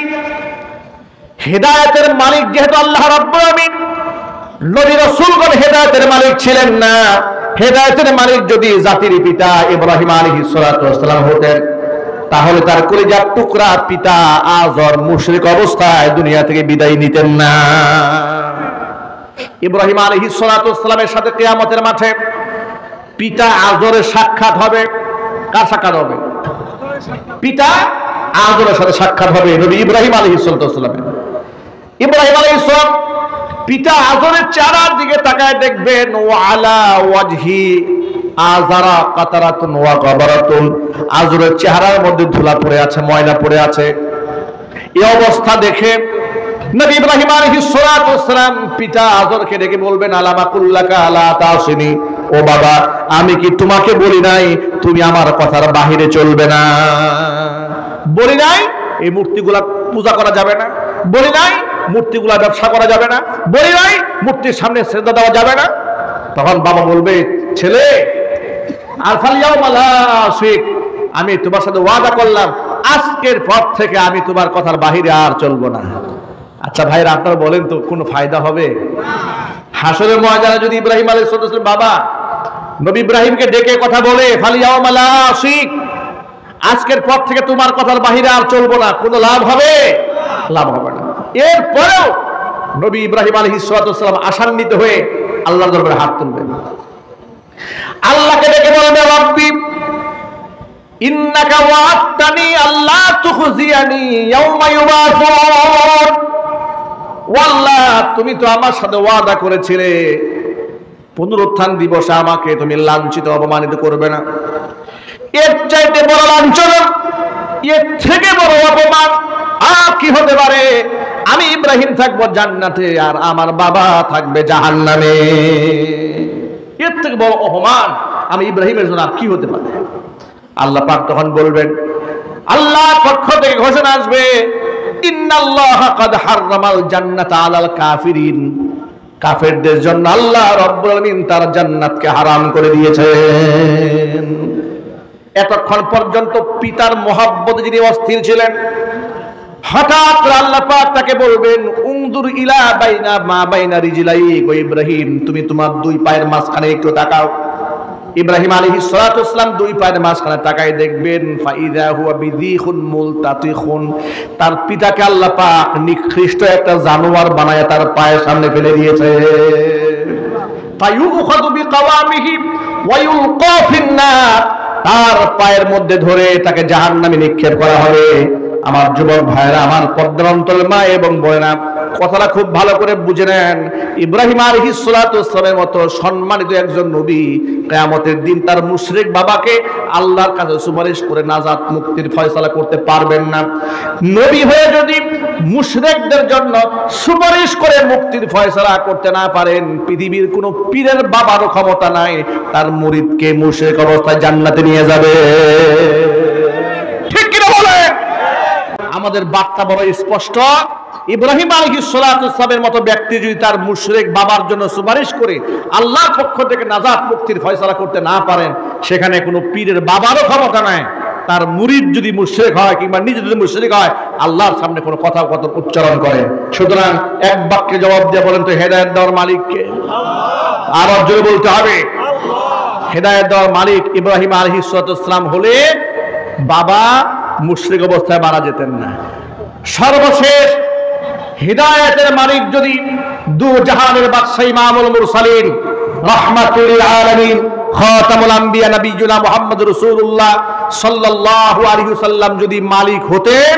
হেদায়েতের মালিক যেহেতু আল্লাহ রাব্বুল আমিন, নবী রাসূলগণ হেদায়েতের মালিক ছিলেন না। হেদায়েতের মালিক যদি জাতির পিতা ইব্রাহিম আলাইহিস সালাতু ওয়াস সালাম হতেন, তাহলে তার কলিজার টুকরা পিতা আজর মুশরিক অবস্থায় দুনিয়া থেকে বিদায় নিতেন না। ইব্রাহিম আলাইহিস সালাতু ওয়াস সালামের সাথে কিয়ামতের মাঠে পিতা আজরের সাক্ষাৎ হবে। কার সাক্ষাৎ হবে? পিতা আজরের সাথে সাক্ষাৎ হবে নবী ইব্রাহিম আলাইহিস সালাতু ওয়াস সালামের। ইব্রাহিম আলাইহিস সালাম পিতা আজরের চেহারার দিকে তাকায় দেখবেন, ওয়া আলা ওয়াজহি আযারা কাতারাতুন ওয়া গাবারাতুন, আজরের চেহারার মধ্যে ধুলা পড়ে আছে, ময়লা পড়ে আছে। এই অবস্থা দেখে নবী ইব্রাহিম আলাইহিস সালাতু ওয়াস সালাম পিতা আজরকে ডেকে বলবেন, আলামা কুল্লাকা আলা তাসিনি, ও বাবা, আমি কি তোমাকে বলি নাই তুমি আমার কথার বাহিরে চলবে না? বলি নাই এই মূর্তিগুলা পূজা করা যাবে না? বলি নাই মূর্তিগুলা ব্যবসা করা যাবে না? বলি নাই মূর্তির সামনে সেজদা দেওয়া যাবে না? তখন বাবা বলবে, ছেলে, আলফাল ইয়াউমা লা আশিক, আমি তোমার সাথে ওয়াদা করলাম আজকের পর থেকে আমি তোমার কথার বাহিরে আর চলবো না। আচ্ছা ভাইরা, আপনারা বলেন তো কোনো ফায়দা হবে? হাসরের ময়দানে যদি ইব্রাহিম আলাইহিস সালাম বাবা নবী ইব্রাহিমকে ডেকে কথা বলে, ফাল ইয়াউমা লা আশিক, আজকের পর থেকে তোমার কথার বাহিরে আর চলবো না, কোনো লাভ হবে? লাভ হবে না। এরপরেও নবী ইব্রাহিম আলাইহিস সালাম আশান্বিত হয়ে আল্লাহর দরবারে হাত তুলবেন, আল্লাহকে ডেকে বলবেন, রব্বি ইন্নাকা ওয়া'আদতানি আল্লা তুখজিয়ানি ইয়াওমা ইউবাসুন, ওয়াল্লাহ তুমি তো আমার সাথে ওয়াদা করেছিলে পুনরুত্থান দিবসে আমাকে তুমি লাঞ্ছিত অপমানিত করবে না। এর চাইতে বড় লাঞ্ছনা, এর থেকে বড় অপমান আর কি হতে পারে? আমি ইব্রাহিম থাকবো জান্নাতে আর আমার বাবা থাকবে জাহান্নামে। এর থেকে বড় অপমান আমি ইব্রাহিমের জন্য আর কি হতে পারে? আল্লাহ পাক তখন বলবেন, আল্লাহর পক্ষ থেকে ঘোষণা আসবে, ইন্নাল্লাহা কাদ হাররামাল জান্নাতা আলাল কাফিরিন, কাফেরদের জন্য আল্লাহ রাব্বুল আলামিন তার জান্নাতকে হারাম করে দিয়েছেন। এতক্ষণ পর্যন্ত পিতার মহব্বতে যিনি অস্থির ছিলেন, হঠাৎ আল্লাহ পাক তাকে বলবেন, উনদুর ইলা বাইনা মা বাইনা রিজলাইক, ও ইব্রাহিম তুমি তোমার দুই পায়ের মাঝখানে একটু তাকাও। ইব্রাহিম আলাইহিস সালাতু ওয়াস সালাম দুই পায়ের মাঝখানে তাকায় দেখবেন, ফাইদা হুয়া বিযিখুন মুলতাতিখুন, তার পিতাকে আল্লাহ পাক নিকৃষ্ট একটা জানোয়ার বানায় তার পায়ের সামনে ফেলে দিয়েছে। ফায়ুখাযু বিকাওয়ামিহি ওয়া ইউলকা ফিন-নার, তার পায়ের মধ্যে ধরে তাকে জাহান্নামে নিক্ষেপ করা হবে। আমার যুবক ভাইরা, আমার পর্দার অন্তরের মা এবং বোনেরা, কথাটা খুব ভালো করে বুঝে নেন। ইব্রাহিম আলাইহিস সালাতু ওয়াস সালামের মতো সম্মানিত একজন নবী কিয়ামতের দিন তার মুশরিক বাবাকে আল্লাহর কাছে সুপারিশ করে নাজাত মুক্তির ফয়সালা করতে পারবেন না। নবী হয়ে যদি মুশরিকদের জন্য সুপারিশ করে মুক্তির ফয়সালা করতে না পারেন, পৃথিবীর কোনো পীরের বাবারও ক্ষমতা নাই তার মুরিদকে মুশরিক অবস্থায় জান্নাতে নিয়ে যাবে। ঠিক কিনা বলেন? আমাদের বার্তা বড় স্পষ্ট। ইব্রাহিম আলাইহিস সালাতু ওয়াস সালামের মতো ব্যক্তি যদি তার মুশরিক বাবার জন্য সুপারিশ করে আল্লাহর পক্ষ থেকে নাজাত মুক্তির ফয়সালা করতে না পারেন, সেখানে কোনো পীরের বাবারও ক্ষমতা নাই তার মুরিদ যদি মুশরিক হয় কিংবা নিজে যদি মুশরিক হয় আল্লাহর সামনে কোনো কথা উচ্চারণ করে। সুতরাং এক বাক্যে জবাব দিয়ে বলেন তো, হেদায়েত দেওয়ার মালিক কে? আর জোরে বলতে হবে, হেদায়েত দেওয়ার মালিক ইব্রাহিম আলাইহিস সালাতু ওয়াস সালাম হলে বাবা মুশরিক অবস্থায় মারা যেতেন না। সর্বশেষ হিদায়াতের মালিক যদি দু জাহানের বাদশা ইমামুল মুরসালিন রাহমাতুল লিল আলামিন খাতামুল আম্বিয়া নবিয়ুনা মুহাম্মদ রাসূলুল্লাহ সাল্লাল্লাহু আলাইহি ওয়াসাল্লাম যদি মালিক হতেন,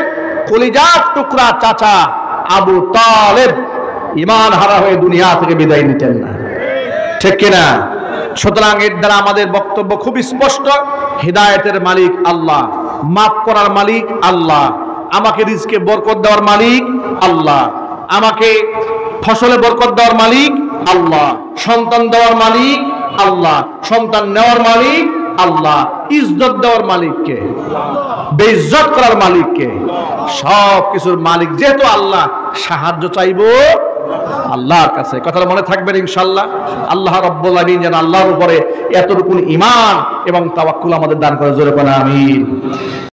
কলিজার টুকরা চাচা আবু তালেব ঈমান হারা হয়ে দুনিয়া থেকে বিদায় নিতেন না। ঠিক কিনা? সুতরাং এর দ্বারা আমাদের বক্তব্য খুব স্পষ্ট, হিদায়াতের মালিক আল্লাহ, মাফ করার মালিক আল্লাহ, আমাকে রিজকে বরকত দেওয়ার মালিক আল্লাহ, আমাকে ফসলে বরকত দেওয়ার মালিক আল্লাহ, সন্তান দেওয়ার মালিক আল্লাহ, সন্তান নেওয়ার মালিক আল্লাহ, ইজ্জত দেওয়ার মালিককে, বেইজ্জত করার মালিককে, সব কিছুর মালিক যেহেতু আল্লাহ, সাহায্য চাইবো আল্লাহর কাছে। কথাটা মনে থাকবেন ইনশাআল্লাহ। আল্লাহ রাব্বুল আলামিন যেন আল্লাহর উপরে এতটুকু ঈমান এবং তাওয়াক্কুল আমাদের দান করে। জোরে বলেন আমিন।